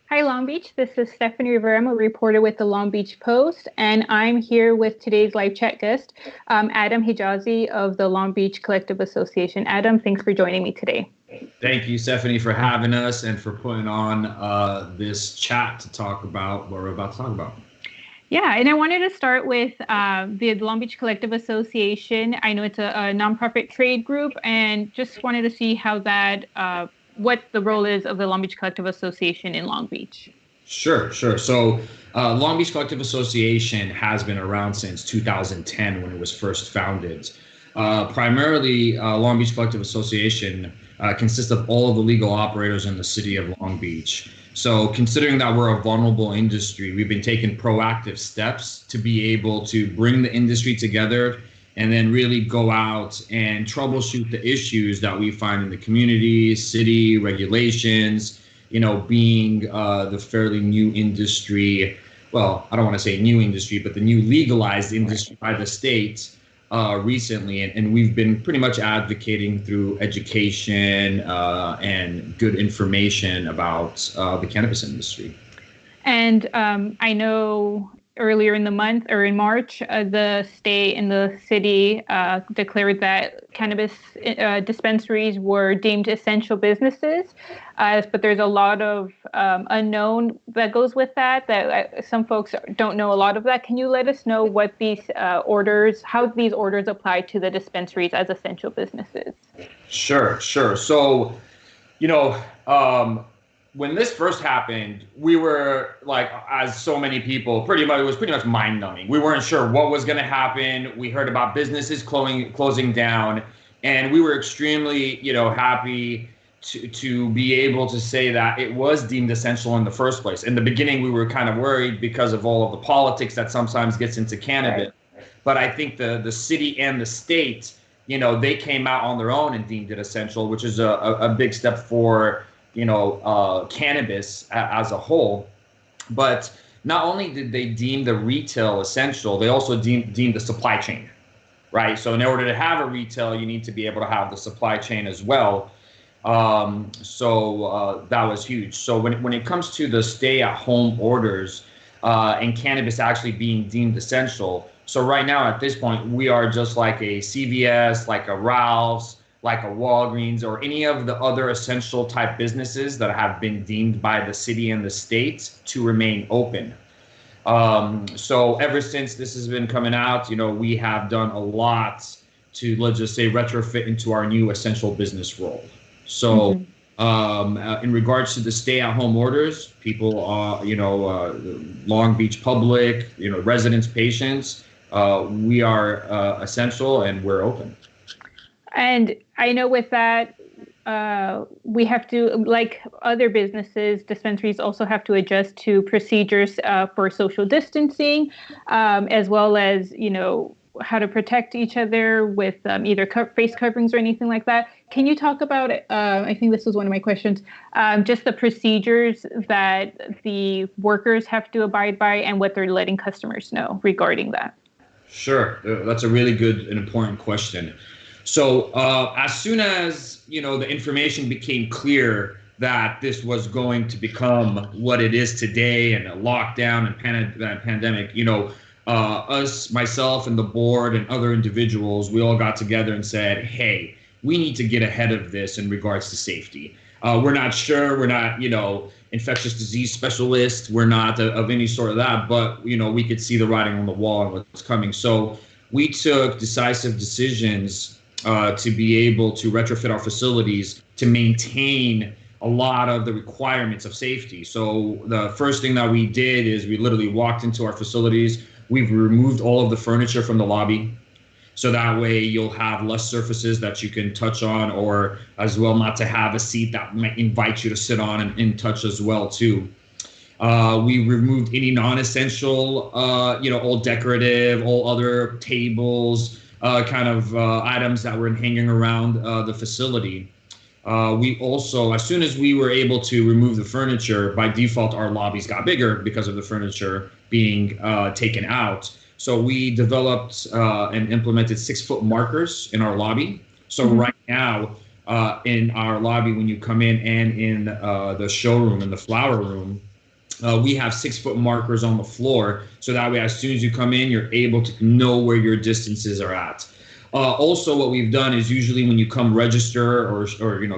Hi, Long Beach. This is Stephanie Rivera. I'm a reporter with the Long Beach Post, and I'm here with today's live chat guest, Adam Hijazi of the Long Beach Collective Association. Adam, thanks for joining me today. Thank you, Stephanie, for having us and for putting on this chat to talk about what we're about to talk about. Yeah, and I wanted to start with the Long Beach Collective Association. I know it's a nonprofit trade group, and just wanted to see how that what the role is of the Long Beach Collective Association in Long Beach. Sure. So Long Beach Collective Association has been around since 2010 when it was first founded. Primarily, Long Beach Collective Association consists of all of the legal operators in the city of Long Beach. So considering that we're a vulnerable industry, we've been taking proactive steps to be able to bring the industry together and then really go out and troubleshoot the issues that we find in the community, city, regulations, being the fairly new industry. Well, I don't want to say new industry, but the new legalized industry by the state recently. And we've been pretty much advocating through education and good information about the cannabis industry. And I know earlier in the month or in March, the state and the city declared that cannabis dispensaries were deemed essential businesses. But there's a lot of unknown that goes with that some folks don't know a lot of that. Can you let us know what these how these orders apply to the dispensaries as essential businesses? Sure. So, when this first happened, we were like, as so many people, it was pretty much mind numbing. We weren't sure what was going to happen. We heard about businesses closing down, and we were extremely, happy to be able to say that it was deemed essential in the first place. In the beginning, we were kind of worried because of all of the politics that sometimes gets into cannabis. Right. But I think the city and the state, they came out on their own and deemed it essential, which is a big step for cannabis as a whole. But not only did they deem the retail essential, they also deemed the supply chain, right? So in order to have a retail, you need to be able to have the supply chain as well. So that was huge. So when it comes to the stay-at-home orders and cannabis actually being deemed essential, so right now at this point, we are just like a CVS, like a Ralph's, like a Walgreens, or any of the other essential type businesses that have been deemed by the city and the state to remain open. So ever since this has been coming out, we have done a lot to, let's just say, retrofit into our new essential business role. So in regards to the stay-at-home orders, people, Long Beach public, residents, patients, we are essential and we're open. And I know with that, we have to, like other businesses, dispensaries also have to adjust to procedures for social distancing, as well as, how to protect each other with either face coverings or anything like that. Can you talk about, I think this was one of my questions, just the procedures that the workers have to abide by and what they're letting customers know regarding that? Sure. That's a really good and important question. So as soon as, the information became clear that this was going to become what it is today and a lockdown and pandemic, us, myself and the board and other individuals, we all got together and said, hey, we need to get ahead of this in regards to safety. We're not sure. We're not, infectious disease specialists. We're not of any sort of that, but, we could see the writing on the wall and what's coming. So we took decisive decisions to be able to retrofit our facilities to maintain a lot of the requirements of safety. So the first thing that we did is we literally walked into our facilities. We've removed all of the furniture from the lobby. So that way you'll have less surfaces that you can touch on, or as well not to have a seat that might invite you to sit on and touch as well too. We removed any non-essential, all decorative, all other tables, items that were hanging around the facility. We also, as soon as we were able to remove the furniture, by default, our lobbies got bigger because of the furniture being taken out. So we developed and implemented 6-foot markers in our lobby. So right now, in our lobby, when you come in and in the showroom, in the flower room, we have 6-foot markers on the floor, so that way as soon as you come in, you're able to know where your distances are at. Also, what we've done is usually when you come register or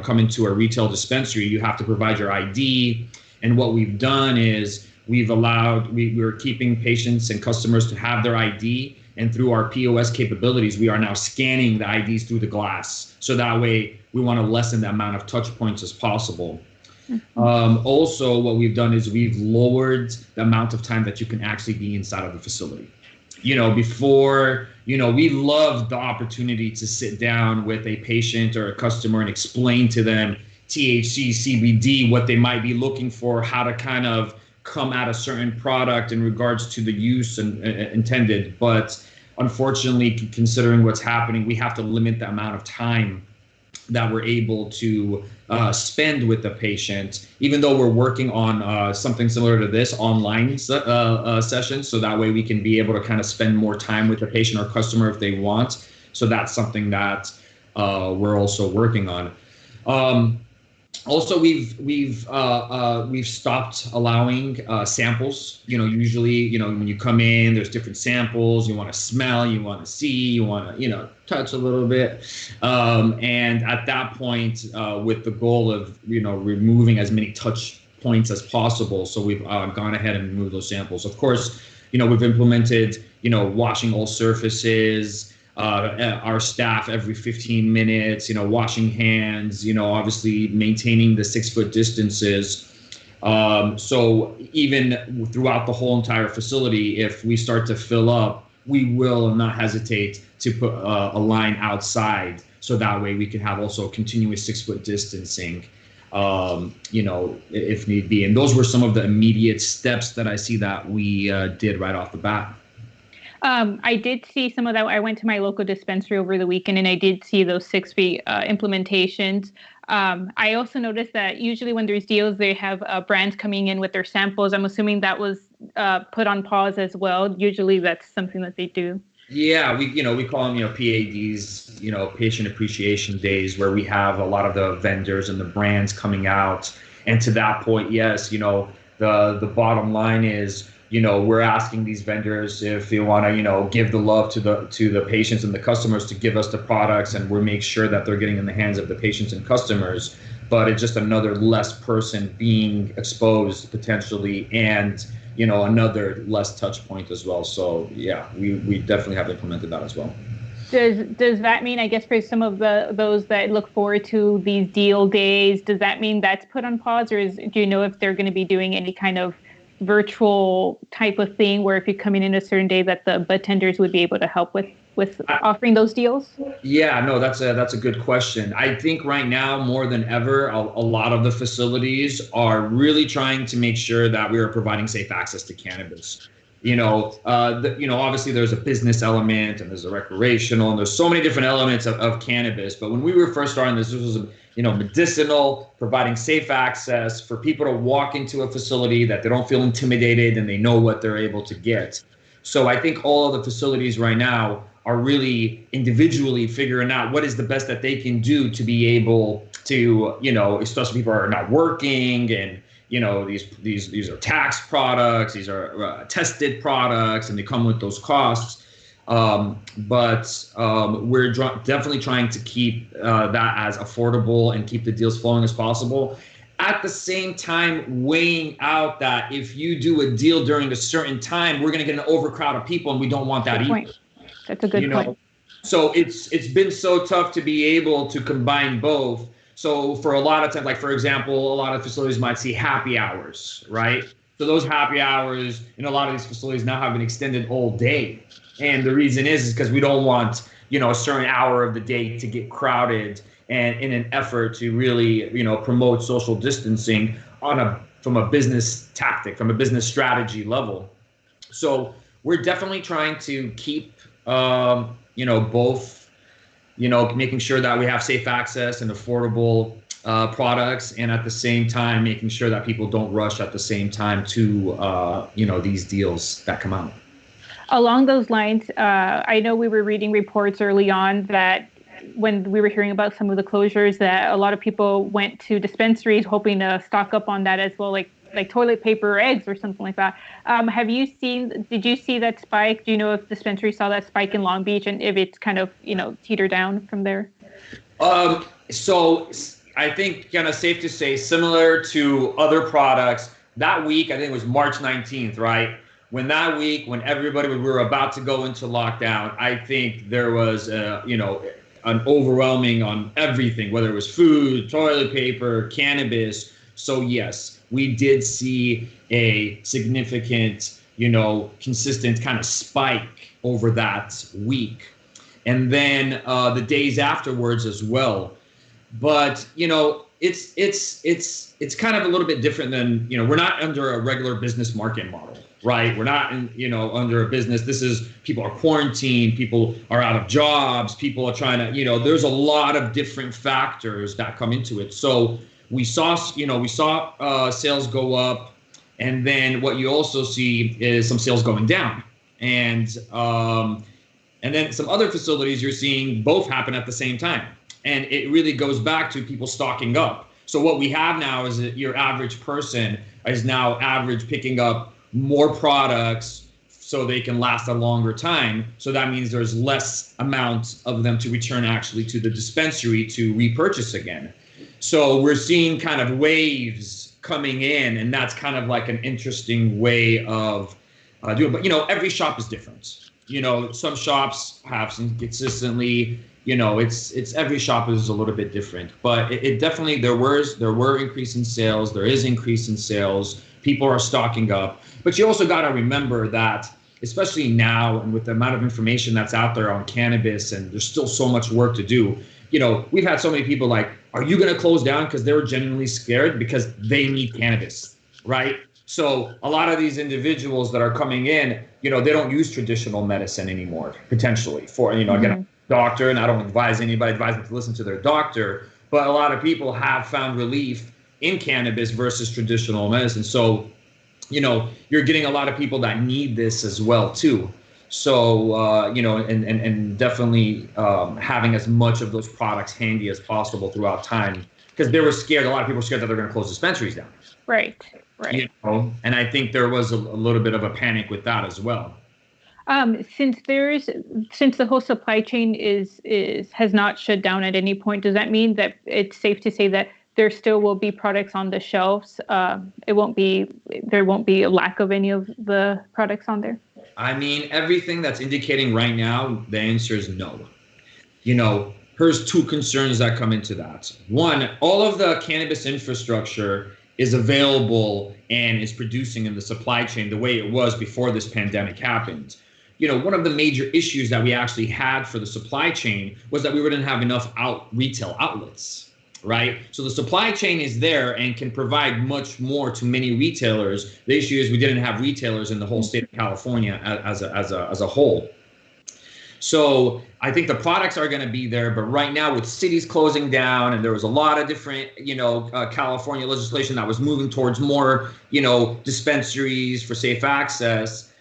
come into a retail dispensary, you have to provide your ID. And what we've done is we're keeping patients and customers to have their ID, and through our POS capabilities, we are now scanning the IDs through the glass. So that way we want to lessen the amount of touch points as possible. Also, what we've done is we've lowered the amount of time that you can actually be inside of the facility. Before, we loved the opportunity to sit down with a patient or a customer and explain to them THC, CBD, what they might be looking for, how to kind of come at a certain product in regards to the use and intended. But unfortunately, considering what's happening, we have to limit the amount of time that we're able to spend with the patient, even though we're working on something similar to this online sessions, so that way we can be able to kind of spend more time with the patient or customer if they want. So that's something that we're also working on. Also, we've stopped allowing samples. Usually, when you come in, there's different samples. You want to smell, you want to see, you want to, touch a little bit. And at that point, with the goal of, removing as many touch points as possible, so we've gone ahead and removed those samples. Of course, we've implemented, washing all surfaces. Our staff every 15 minutes, washing hands, obviously maintaining the 6-foot distances. So even throughout the whole entire facility, if we start to fill up, we will not hesitate to put a line outside. So that way we can have also continuous 6-foot distancing, if need be. And those were some of the immediate steps that I see that we did right off the bat. I did see some of that. I went to my local dispensary over the weekend, and I did see those 6 feet implementations. I also noticed that usually when there's deals, they have brands coming in with their samples. I'm assuming that was put on pause as well. Usually that's something that they do. Yeah, we call them, PADs, patient appreciation days, where we have a lot of the vendors and the brands coming out. And to that point, yes, the bottom line is, we're asking these vendors if they want to, give the love to the patients and the customers to give us the products, and we make sure that they're getting in the hands of the patients and customers. But it's just another less person being exposed potentially, and another less touch point as well. So yeah, we definitely have implemented that as well. Does that mean, I guess, for some of those that look forward to these deal days, does that mean that's put on pause, or do you know if they're going to be doing any kind of virtual type of thing where if you come in a certain day that the bartenders would be able to help with offering those deals? Yeah, no, that's a good question. I think right now more than ever, a lot of the facilities are really trying to make sure that we are providing safe access to cannabis. Obviously there's a business element and there's a recreational, and there's so many different elements of cannabis. But when we were first starting this was medicinal, providing safe access for people to walk into a facility that they don't feel intimidated and they know what they're able to get. So I think all of the facilities right now are really individually figuring out what is the best that they can do to be able to, especially people are not working, and these are tax products, these are tested products, and they come with those costs. But we're definitely trying to keep that as affordable and keep the deals flowing as possible. At the same time, weighing out that if you do a deal during a certain time, we're going to get an overcrowd of people, and we don't want that either. That's a good point. So it's been so tough to be able to combine both. So for a lot of times, like for example, a lot of facilities might see happy hours, right? So those happy hours in a lot of these facilities now have an extended all day. And the reason is because we don't want, a certain hour of the day to get crowded, and in an effort to really, promote social distancing from a business tactic, from a business strategy level. So we're definitely trying to keep, both, making sure that we have safe access and affordable products, and at the same time making sure that people don't rush at the same time to, these deals that come out. Along those lines, I know we were reading reports early on that when we were hearing about some of the closures, that a lot of people went to dispensaries hoping to stock up on that as well, like like toilet paper or eggs or something like that. Did you see that spike? Do you know if dispensaries saw that spike in Long Beach and if it's kind of, teeter down from there? So I think kind of safe to say, similar to other products, that week, I think it was March 19th, right? When everybody, we were about to go into lockdown, I think there was, an overwhelming on everything, whether it was food, toilet paper, cannabis. So yes, we did see a significant, consistent kind of spike over that week. And then the days afterwards as well. But, it's kind of a little bit different than, we're not under a regular business market model, right? We're not under a business. This is, people are quarantined, people are out of jobs, people are trying to, there's a lot of different factors that come into it. So we saw sales go up, and then what you also see is some sales going down. And then some other facilities, you're seeing both happen at the same time. And it really goes back to people stocking up. So what we have now is that your average person is now picking up more products so they can last a longer time. So that means there's less amount of them to return actually to the dispensary to repurchase again. So we're seeing kind of waves coming in, and that's kind of like an interesting way of doing it. But, every shop is different. Some shops have some consistently, it's every shop is a little bit different, but it definitely, there were increase in sales. There is increase in sales. People are stocking up, but you also got to remember that, especially now and with the amount of information that's out there on cannabis, and there's still so much work to do. We've had so many people like, are you going to close down? Because they were genuinely scared because they need cannabis, right? So a lot of these individuals that are coming in, they don't use traditional medicine anymore, potentially for, again, doctor, and I don't advise them to listen to their doctor, but a lot of people have found relief in cannabis versus traditional medicine. So, you're getting a lot of people that need this as well too. So, and definitely having as much of those products handy as possible throughout time, because they were scared. A lot of people were scared that they're going to close dispensaries down. Right. And I think there was a little bit of a panic with that as well. Since the whole supply chain has not shut down at any point, does that mean that it's safe to say that there still will be products on the shelves? There won't be a lack of any of the products on there? I mean, everything that's indicating right now, the answer is no. Here's two concerns that come into that. One, all of the cannabis infrastructure is available and is producing in the supply chain the way it was before this pandemic happened. One of the major issues that we actually had for the supply chain was that we didn't have enough retail outlets, right? So the supply chain is there and can provide much more to many retailers. The issue is we didn't have retailers in the whole state of California as a whole. So I think the products are going to be there, but right now with cities closing down, and there was a lot of different, California legislation that was moving towards more, dispensaries for safe access,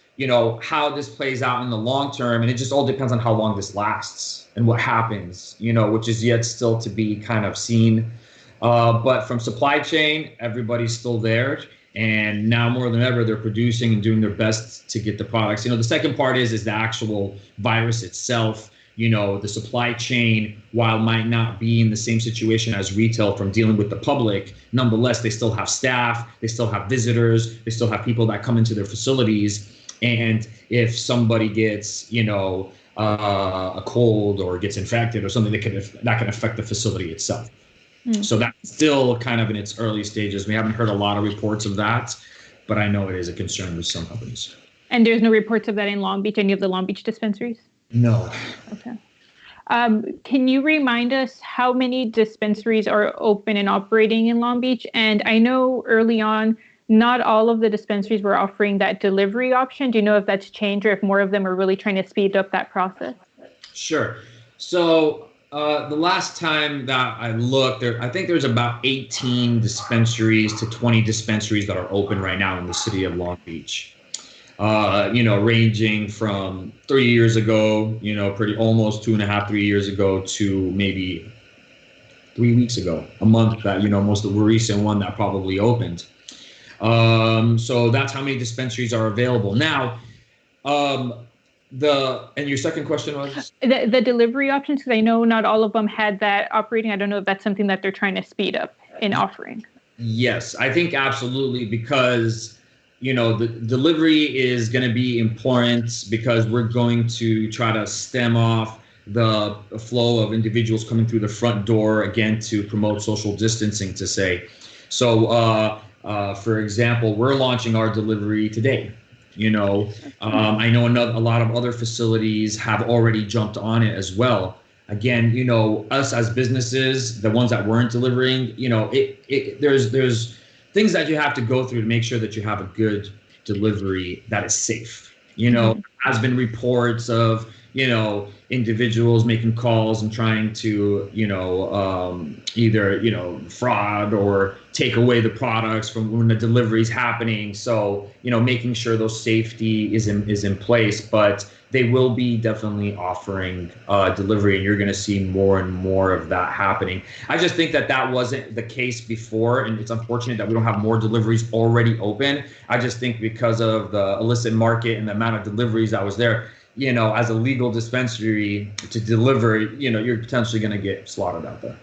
how this plays out in the long term. And it just all depends on how long this lasts and what happens, which is yet still to be kind of seen. But from supply chain, everybody's still there. And now more than ever, they're producing and doing their best to get the products. The second part is the actual virus itself. The supply chain, while might not be in the same situation as retail from dealing with the public, nonetheless, they still have staff, they still have visitors, they still have people that come into their facilities. And if somebody gets, a cold or gets infected or something, that can affect the facility itself. So that's still kind of in its early stages. We haven't heard a lot of reports of that, but I know it is a concern with some companies. And there's no reports of that in Long Beach, any of the Long Beach dispensaries? No. Okay. Can you remind us how many dispensaries are open and operating in Long Beach? And I know early on, not all of the dispensaries were offering that delivery option. Do you know if that's changed or if more of them are really trying to speed up that process? Sure. So the last time that I looked, I think there's about 18 dispensaries to 20 dispensaries that are open right now in the city of Long Beach. Ranging from 3 years ago, almost 2.5, 3 years ago to maybe 3 weeks ago, a month that, most of the recent one that probably opened. So that's how many dispensaries are available now. And your second question was the delivery options, because I know not all of them had that operating. I don't know if that's something that they're trying to speed up in offering. Yes, I think absolutely, because the delivery is going to be important, because we're going to try to stem off the flow of individuals coming through the front door, again, to promote social distancing, to say. So, for example, we're launching our delivery today. I know a lot of other facilities have already jumped on it as well. Again, us as businesses, the ones that weren't delivering, there's things that you have to go through to make sure that you have a good delivery that is safe. Has been reports of, individuals making calls and trying to, either, fraud or take away the products from when the delivery is happening. So, making sure those safety is in place, but they will be definitely offering delivery, and you're going to see more and more of that happening. I just think that wasn't the case before, and it's unfortunate that we don't have more deliveries already open. I just think because of the illicit market and the amount of deliveries that was there, as a legal dispensary to deliver, you're potentially going to get slaughtered out there.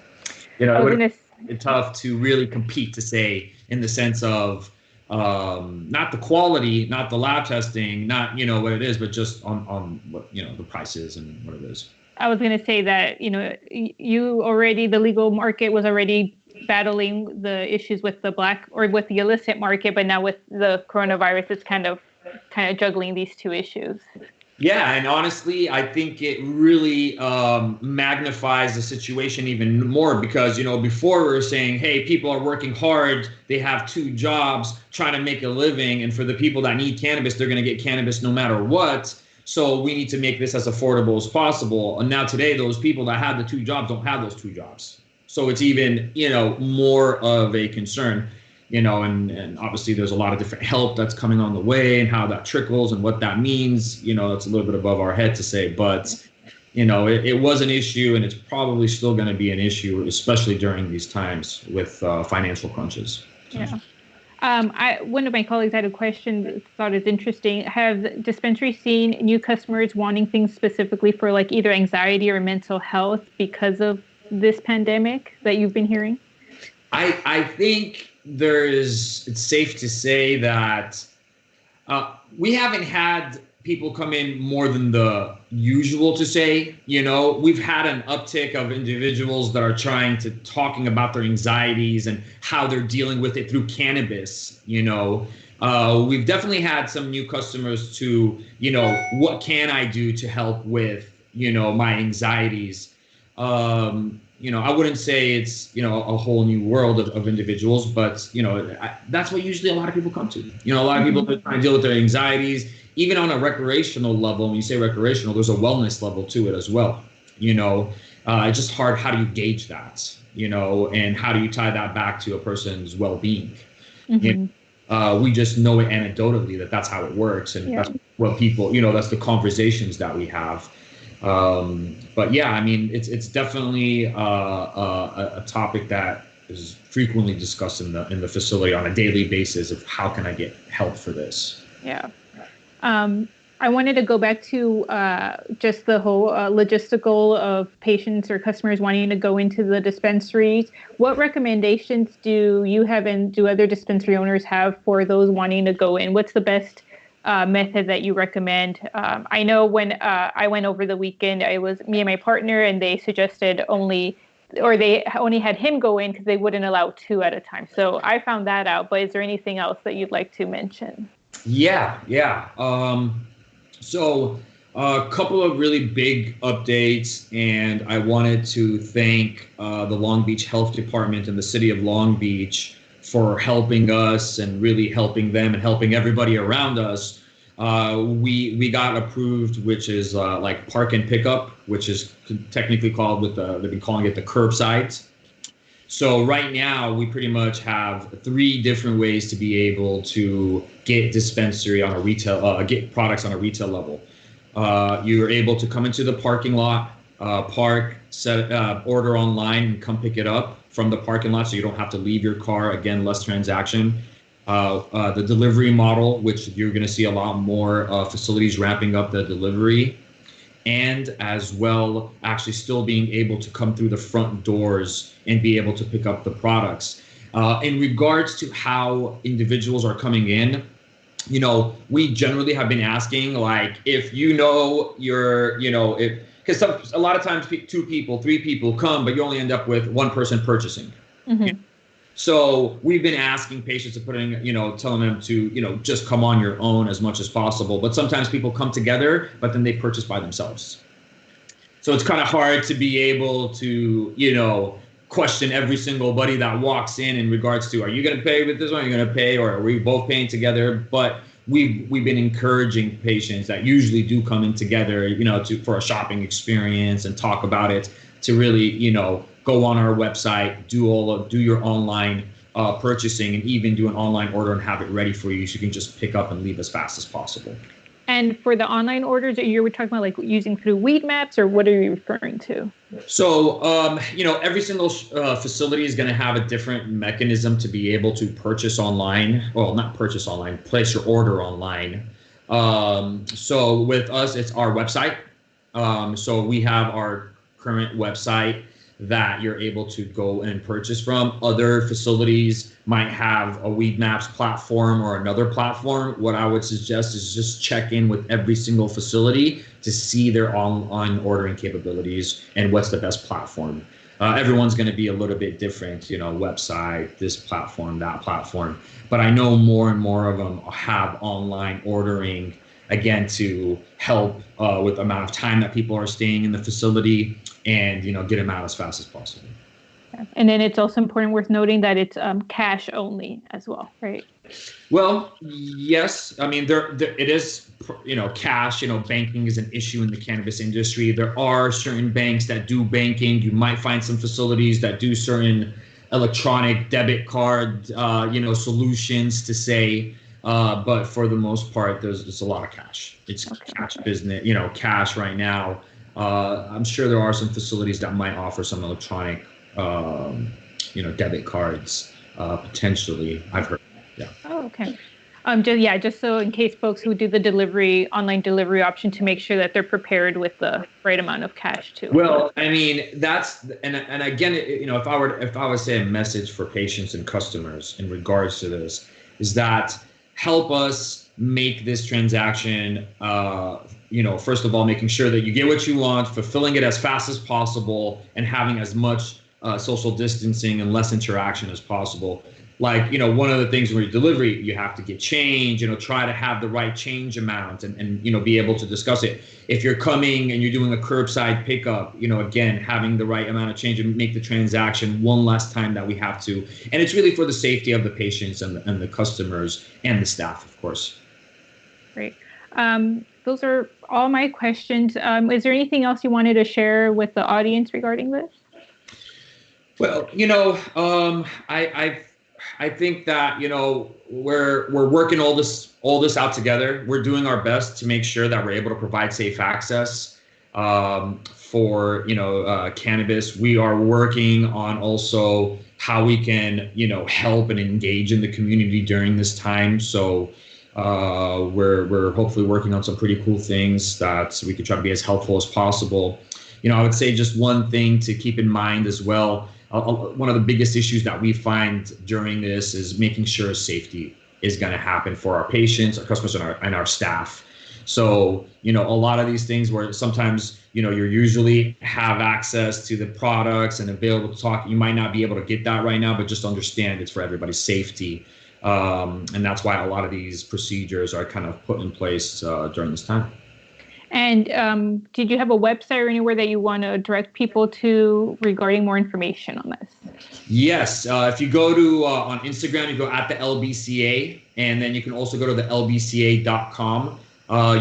It's tough to really compete, to say, in the sense of not the quality, not the lab testing, not what it is, but just on what the price is and what it is. I was going to say that the legal market was already battling the issues with the with the illicit market, but now with the coronavirus, it's kind of juggling these two issues. Yeah, and honestly, I think it really magnifies the situation even more, because, before we were saying, hey, people are working hard, they have 2 jobs trying to make a living, and for the people that need cannabis, they're going to get cannabis no matter what. So we need to make this as affordable as possible. And now today, those people that have the 2 jobs don't have those 2 jobs. So it's even, more of a concern. And obviously there's a lot of different help that's coming on the way, and how that trickles and what that means, it's a little bit above our head to say, but, it was an issue, and it's probably still going to be an issue, especially during these times with financial crunches. Yeah. One of my colleagues had a question that I thought is interesting. Have dispensaries seen new customers wanting things specifically for like either anxiety or mental health because of this pandemic that you've been hearing? I think it's safe to say that we haven't had people come in more than the usual, to say. We've had an uptick of individuals that are talking about their anxieties and how they're dealing with it through cannabis. We've definitely had some new customers to, what can I do to help with, my anxieties? I wouldn't say it's, a whole new world of individuals, but, that's what usually a lot of people come to. A lot of people are trying to deal with their anxieties, even on a recreational level. When you say recreational, there's a wellness level to it as well. It's just hard. How do you gauge that, and how do you tie that back to a person's well-being? We just know it anecdotally that's how it works. And that's what people, that's the conversations that we have. But yeah, I mean, it's definitely a topic that is frequently discussed in the facility on a daily basis of how can I get help for this. Yeah. I wanted to go back to just the whole logistical of patients or customers wanting to go into the dispensaries. What recommendations do you have, and do other dispensary owners have, for those wanting to go in? What's the best method that you recommend? I know when I went over the weekend, it was me and my partner, and they suggested they only had him go in because they wouldn't allow 2 at a time. So I found that out. But is there anything else that you'd like to mention? Yeah. So a couple of really big updates, and I wanted to thank the Long Beach Health Department and the city of Long Beach for helping us and really helping them and helping everybody around us. We got approved, which is like park and pickup, which is technically called they've been calling it the curbside. So right now we pretty much have 3 different ways to be able to get dispensary on a retail, get products on a retail level. You're able to come into the parking lot, park, order online, and come pick it up from the parking lot, so you don't have to leave your car. Again, less transaction. the delivery model, which you're going to see a lot more facilities ramping up the delivery, and as well actually still being able to come through the front doors and be able to pick up the products. In regards to how individuals are coming in, we generally have been asking, like, if because a lot of times 2 people, 3 people come, but you only end up with 1 person purchasing. Mm-hmm. So we've been asking patients to telling them to, just come on your own as much as possible. But sometimes people come together, but then they purchase by themselves. So it's kind of hard to be able to, question every single buddy that walks in regards to, are you going to pay with this one? Are you going to pay, or are we both paying together? But we've been encouraging patients that usually do come in together, for a shopping experience and talk about it, to really, go on our website, do your online purchasing, and even do an online order and have it ready for you, so you can just pick up and leave as fast as possible. And for the online orders, you were talking about like using through Weed Maps, or what are you referring to? So, every single facility is going to have a different mechanism to be able to purchase online. Well, not purchase online, place your order online. So with us, it's our website. So we have our current website that you're able to go and purchase from. Other facilities might have a Weed Maps platform or another platform. What I would suggest is just check in with every single facility to see their online ordering capabilities and what's the best platform. Everyone's going to be a little bit different, website, this platform, that platform. But I know more and more of them have online ordering, again, to help with the amount of time that people are staying in the facility, and get them out as fast as possible. And then it's also important, worth noting, that it's cash only as well, right? Well, yes. I mean, there it is, cash. Banking is an issue in the cannabis industry. There are certain banks that do banking. You might find some facilities that do certain electronic debit card, solutions to say. But for the most part, it's a lot of cash. It's cash business, cash right now. I'm sure there are some facilities that might offer some electronic, debit cards, potentially. I've heard. Yeah. Oh, okay. Just so in case folks who do the online delivery option, to make sure that they're prepared with the right amount of cash too. Well, I mean, that's, and again, if I were to say a message for patients and customers in regards to this, is that help us make this transaction, first of all, making sure that you get what you want, fulfilling it as fast as possible, and having as much social distancing and less interaction as possible. Like, one of the things when you delivery, you have to get change, try to have the right change amount and be able to discuss it. If you're coming and you're doing a curbside pickup, again, having the right amount of change and make the transaction one less time that we have to. And it's really for the safety of the patients and the customers and the staff, of course. Great. Those are all my questions. Is there anything else you wanted to share with the audience regarding this? Well, I think that, we're working all this out together. We're doing our best to make sure that we're able to provide safe access for, cannabis. We are working on also how we can, help and engage in the community during this time. So we're hopefully working on some pretty cool things that we can try to be as helpful as possible. I would say just one thing to keep in mind as well. One of the biggest issues that we find during this is making sure safety is going to happen for our patients, our customers, and our staff. So, a lot of these things where sometimes, you usually have access to the products and available to talk, you might not be able to get that right now, but just understand it's for everybody's safety. And that's why a lot of these procedures are kind of put in place during this time. And did you have a website or anywhere that you want to direct people to regarding more information on this? Yes. If you go to on Instagram, you go at the LBCA, and then you can also go to the lbca.com.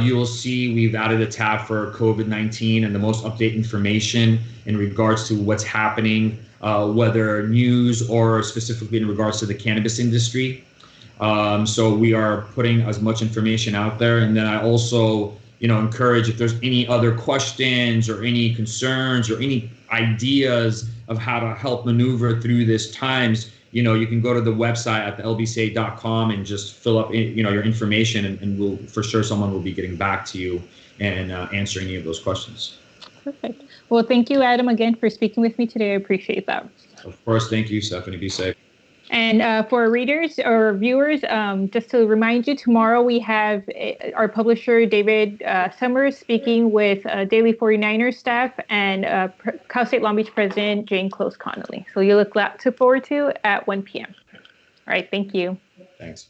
You will see we've added a tab for COVID-19 and the most updated information in regards to what's happening, whether news or specifically in regards to the cannabis industry. So we are putting as much information out there. And then I also encourage, if there's any other questions or any concerns or any ideas of how to help maneuver through this times, you can go to the website at the lbca.com and just fill up, your information, and we'll, for sure, someone will be getting back to you and answering any of those questions. Perfect. Well, thank you, Adam, again for speaking with me today. I appreciate that. Of course. Thank you, Stephanie. Be safe. And for readers or viewers, just to remind you, tomorrow we have our publisher, David Summers, speaking with Daily 49ers staff and Cal State Long Beach President Jane Close Connolly. So you look forward to at 1 p.m. All right. Thank you. Thanks.